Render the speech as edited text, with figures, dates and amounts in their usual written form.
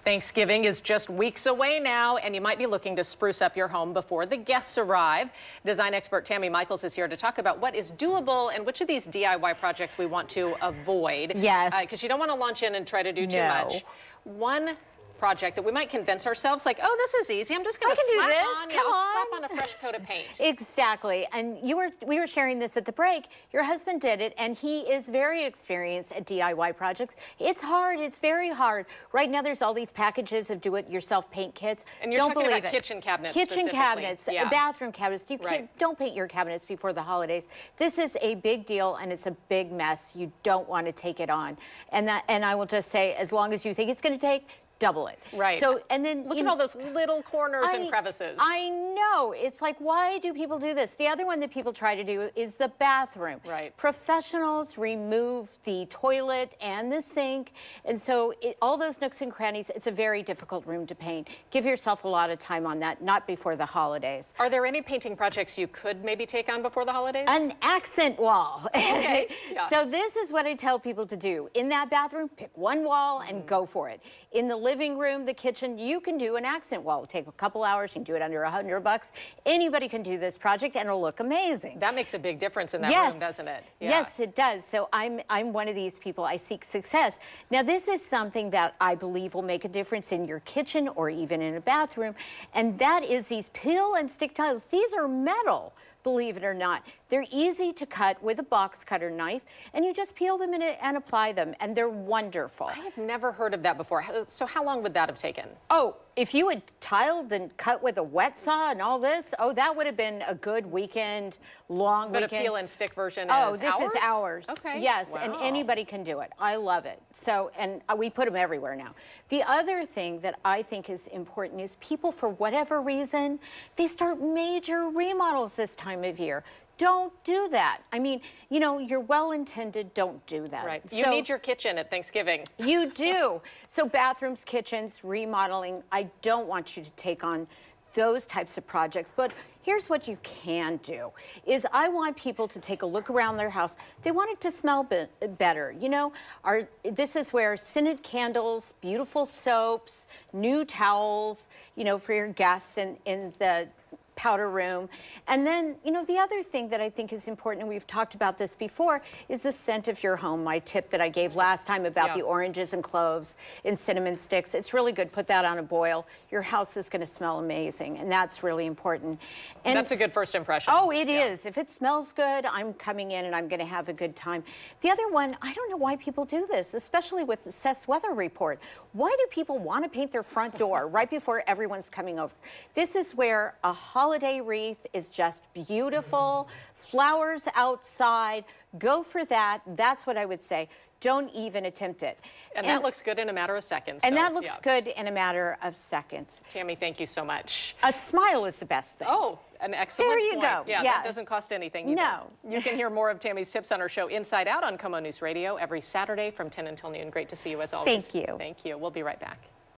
Thanksgiving is just weeks away now, and you might be looking to spruce up your home before the guests arrive. Design expert Tami is here to talk about what is doable and which of these DIY projects we want to avoid. Yes. Because you don't want to launch in and try to do too much. One project that we might convince ourselves, like, oh, this is easy. I'm just going to slap on a fresh coat of paint. Exactly. And we were sharing this at the break. Your husband did it, and he is very experienced at DIY projects. It's hard. It's very hard. Right now, there's all these packages of do-it-yourself paint kits. And you're talking about kitchen cabinets. Kitchen cabinets, yeah. bathroom cabinets. Don't paint your cabinets before the holidays. This is a big deal, and it's a big mess. You don't want to take it on. And I will just say, as long as you think it's going to take, double it. Right. So, and then look at all those little corners and crevices. I know. It's like, why do people do this? The other one that people try to do is the bathroom. Right. Professionals remove the toilet and the sink. And so all those nooks and crannies, it's a very difficult room to paint. Give yourself a lot of time on that, not before the holidays. Are there any painting projects you could maybe take on before the holidays? An accent wall. Okay. Yeah. So this is what I tell people to do. In that bathroom, pick one wall and go for it. In the living room, the kitchen, you can do an accent wall. It'll take a couple hours. You can do it under $100. Anybody can do this project, and it'll look amazing. That makes a big difference in that room, doesn't it? Yeah. Yes, it does. So I'm one of these people. I seek success. Now, this is something that I believe will make a difference in your kitchen or even in a bathroom, and that is these peel and stick tiles. These are metal, believe it or not. They're easy to cut with a box cutter knife, and you just peel them in and apply them, and they're wonderful. I have never heard of that before. So how long would that have taken? Oh, if you had tiled and cut with a wet saw and all this, oh, that would have been a good weekend, long weekend. But a peel and stick version is this is ours. Okay. Yes, wow. And anybody can do it. I love it. So, and we put them everywhere now. The other thing that I think is important is people, for whatever reason, they start major remodels this time of year. Don't do that. I mean, you know, you're well-intended, don't do that. Right. You need your kitchen at Thanksgiving. You do. So bathrooms, kitchens, remodeling, I don't want you to take on those types of projects. But here's what you can do, is I want people to take a look around their house. They want it to smell better. You know, this is where scented candles, beautiful soaps, new towels, you know, for your guests in the powder room. And then, you know, the other thing that I think is important, and we've talked about this before, is the scent of your home. My tip that I gave last time about the oranges and cloves and cinnamon sticks. It's really good. Put that on a boil. Your house is going to smell amazing, and that's really important. And that's a good first impression. Oh, it is. If it smells good, I'm coming in and I'm going to have a good time. The other one, I don't know why people do this, especially with the Seth's weather report. Why do people want to paint their front door right before everyone's coming over? This is where a holiday wreath is just beautiful. Flowers outside, go for that. That's what I would say. Don't even attempt it. And that looks good in a matter of seconds. And that looks good in a matter of seconds. Tami, thank you so much. A smile is the best thing. Oh, an excellent There you point. go. Yeah, that doesn't cost anything either. No. You can hear more of Tami's tips on our show Inside Out on Como News Radio every Saturday from 10 until noon. Great to see you as always. Thank you. Thank you. We'll be right back.